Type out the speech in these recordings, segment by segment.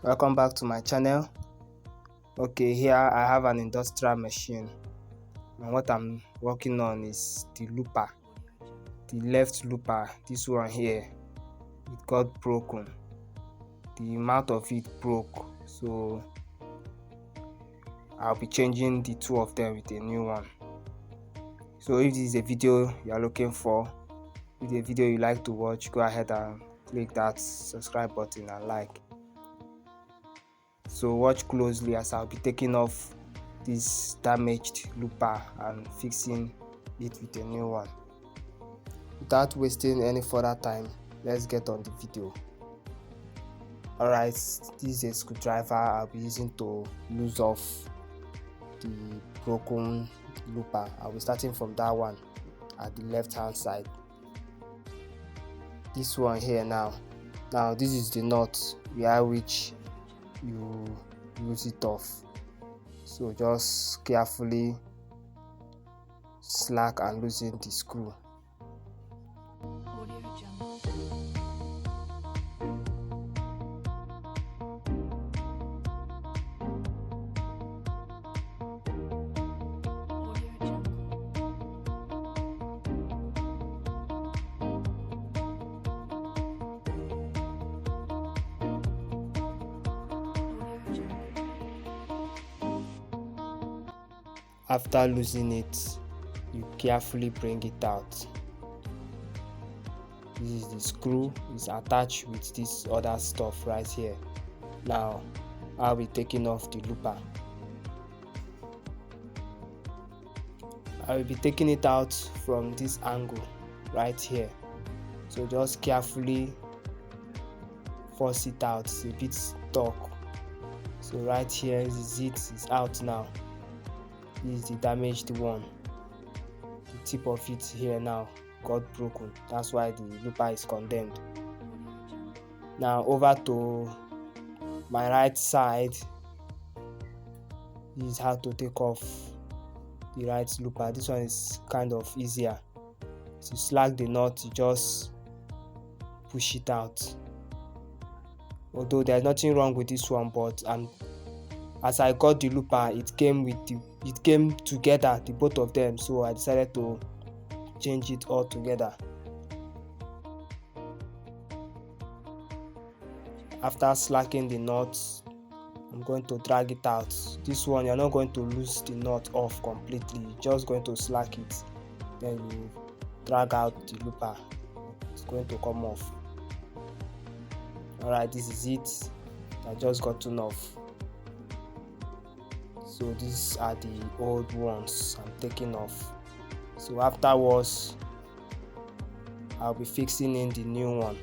Welcome back to my channel. Okay, here I have an industrial machine, and what I'm working on is the looper, the left looper. This one here, it got broken. The mouth of it broke, so I'll be changing the two of them with a new one. So if this is a video you are looking for, if the video you like to watch, go ahead and click that subscribe button and like. So watch closely as I'll be taking off this damaged looper and fixing it with a new one. Without wasting any further time, let's get on the video. Alright, this is a screwdriver I'll be using to loose off the broken looper. I'll be starting from that one at the left hand side. This one here now this is the nut where which you lose it off, so just carefully slack and loosen the screw. After losing it, you carefully bring it out. This is the screw, is attached with this other stuff right here. Now I'll be taking off the looper. I will be taking it out from this angle right here, so just carefully force it out. It's a bit stuck, so right here is it, is out now. This is the damaged one. The tip of it here now got broken, that's why the looper is condemned. Now over to my right side. This is how to take off the right looper. This one is kind of easier. To slack the nut, you just push it out. Although there's nothing wrong with this one, but as I got the looper, it came together, the both of them, so I decided to change it all together. After slacking the nut, I'm going to drag it out. This one, you're not going to lose the nut off completely, you're just going to slack it, then you drag out the looper. It's going to come off. Alright, this is it. I just gotten off. So these are the old ones I'm taking off. So afterwards, I'll be fixing in the new one.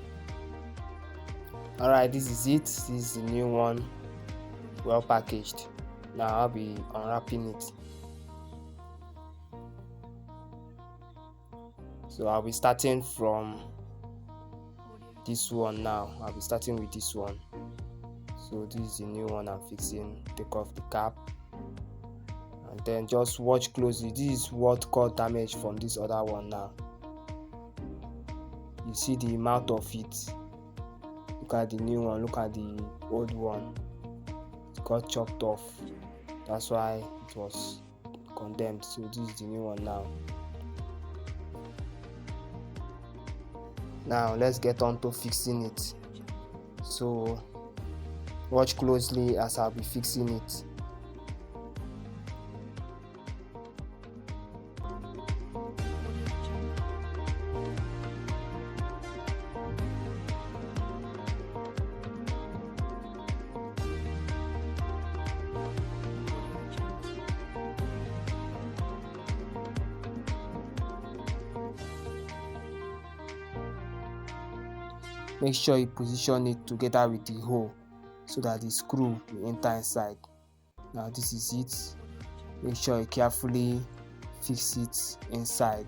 Alright, this is it. This is the new one, well packaged. Now I'll be unwrapping it. So I'll be starting from this one now. I'll be starting with this one. So this is the new one I'm fixing. Take off the cap. And then just watch closely. This is what got damage from this other one now. You see the mouth of it. Look at the new one, look at the old one. It got chopped off. That's why it was condemned. So this is the new one now. Now let's get on to fixing it. So watch closely as I'll be fixing it. Make sure you position it together with the hole so that the screw will enter inside. Now this is it. Make sure you carefully fix it inside.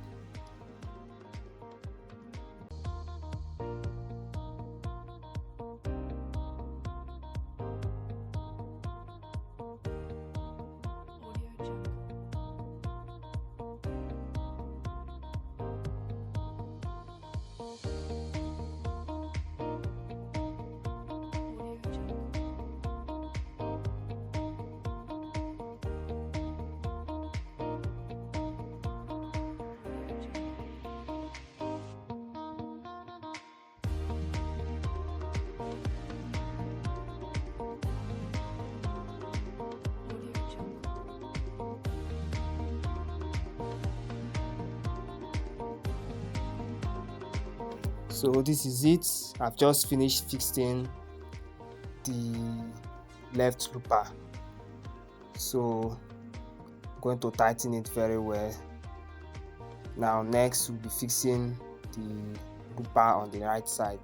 So this is it. I've just finished fixing the left looper, so I'm going to tighten it very well. Now next we'll be fixing the looper on the right side.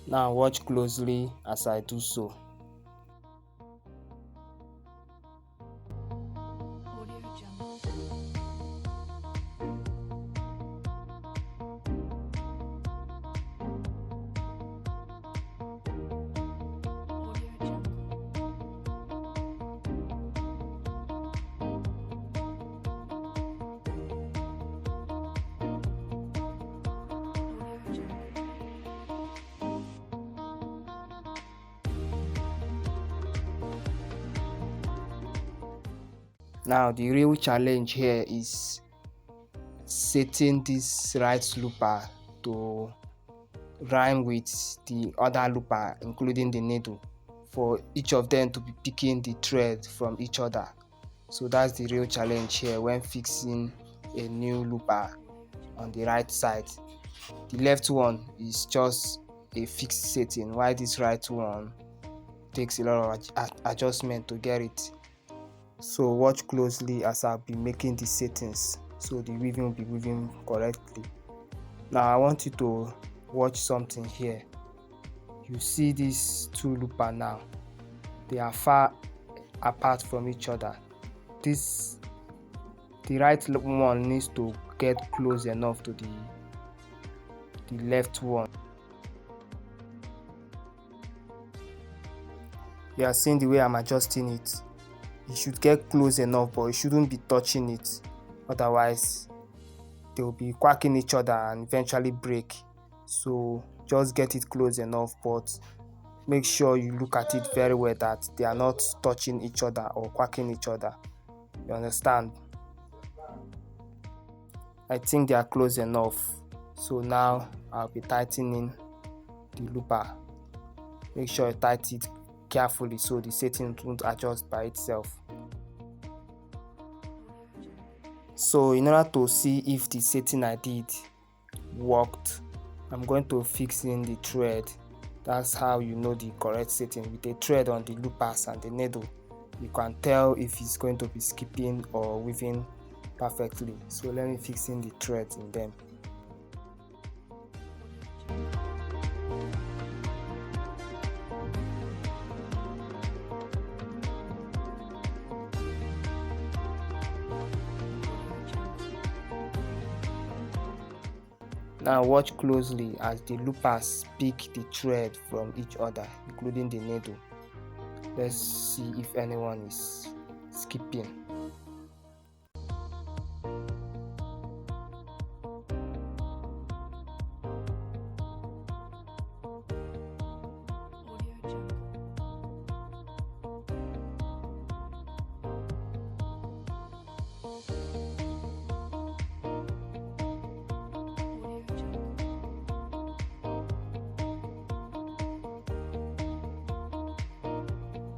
Now watch closely as I do so. Now the real challenge here is setting this right looper to rhyme with the other looper, including the needle, for each of them to be picking the thread from each other. So that's the real challenge here when fixing a new looper on the right side. The left one is just a fixed setting, while this right one takes a lot of adjustment to get it. So watch closely as I'll be making the settings so the weaving will be weaving correctly. Now I want you to watch something here. You see these two loopers now, they are far apart from each other. The right one needs to get close enough to the left one. You are seeing the way I'm adjusting it. You should get close enough, but you shouldn't be touching it, otherwise they will be quacking each other and eventually break. So just get it close enough, but make sure you look at it very well that they are not touching each other or quacking each other. You understand? I think they are close enough. So now I'll be tightening the looper. Make sure you tighten it carefully so the setting won't adjust by itself. So in order to see if the setting I did worked, I'm going to fix in the thread. That's how you know the correct setting. With a thread on the loopers and the needle, you can tell if it's going to be skipping or weaving perfectly. So let me fix in the threads in them. Now watch closely as the loopers pick the thread from each other, including the needle. Let's see if anyone is skipping.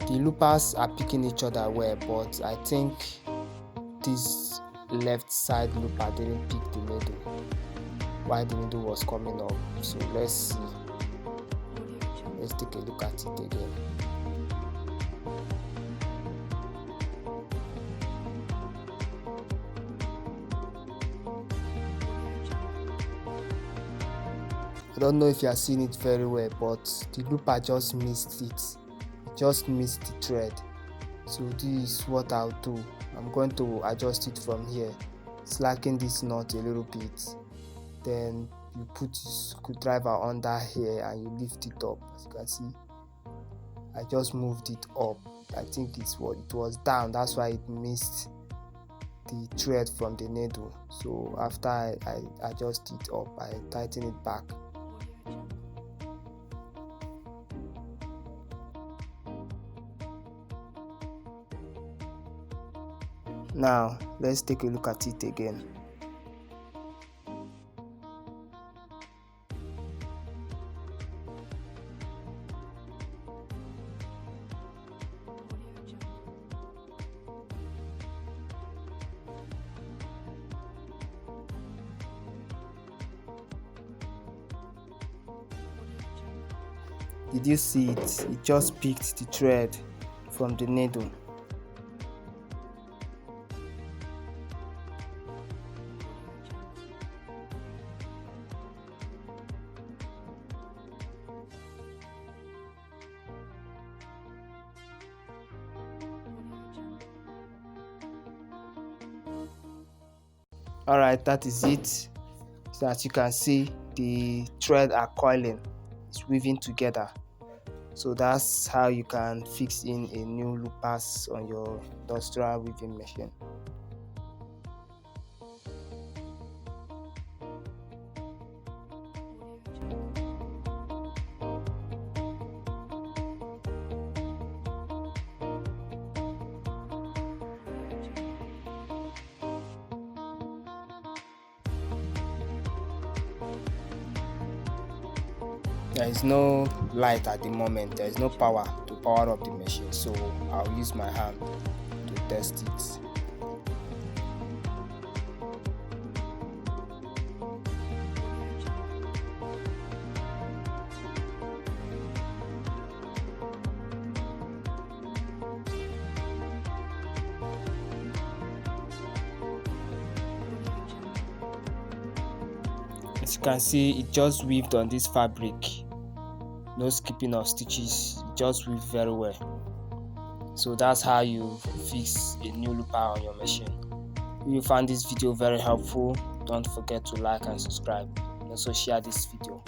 The loopers are picking each other well, but I think this left side looper didn't pick the needle while the needle was coming up. So let's see. Let's take a look at it again. I don't know if you are seeing it very well, but the looper just missed it. Just missed the thread. So this is what I'll do. I'm going to adjust it from here, slacken this knot a little bit, then you put your screwdriver under here and you lift it up. As you can see, I just moved it up. I think it was down, that's why it missed the thread from the needle. So after I adjust it up, I tighten it back. Now let's take a look at it again. Did you see it? It just picked the thread from the needle. Alright, that is it. So as you can see, the thread are coiling, it's weaving together. So that's how you can fix in a new loopers on your industrial weaving machine. There is no light at the moment, there is no power to power up the machine, so I'll use my hand to test it. As you can see, it just weaved on this fabric, no skipping of stitches, it just weaved very well. So that's how you fix a new looper on your machine. If you found this video very helpful, don't forget to like and subscribe, and also share this video.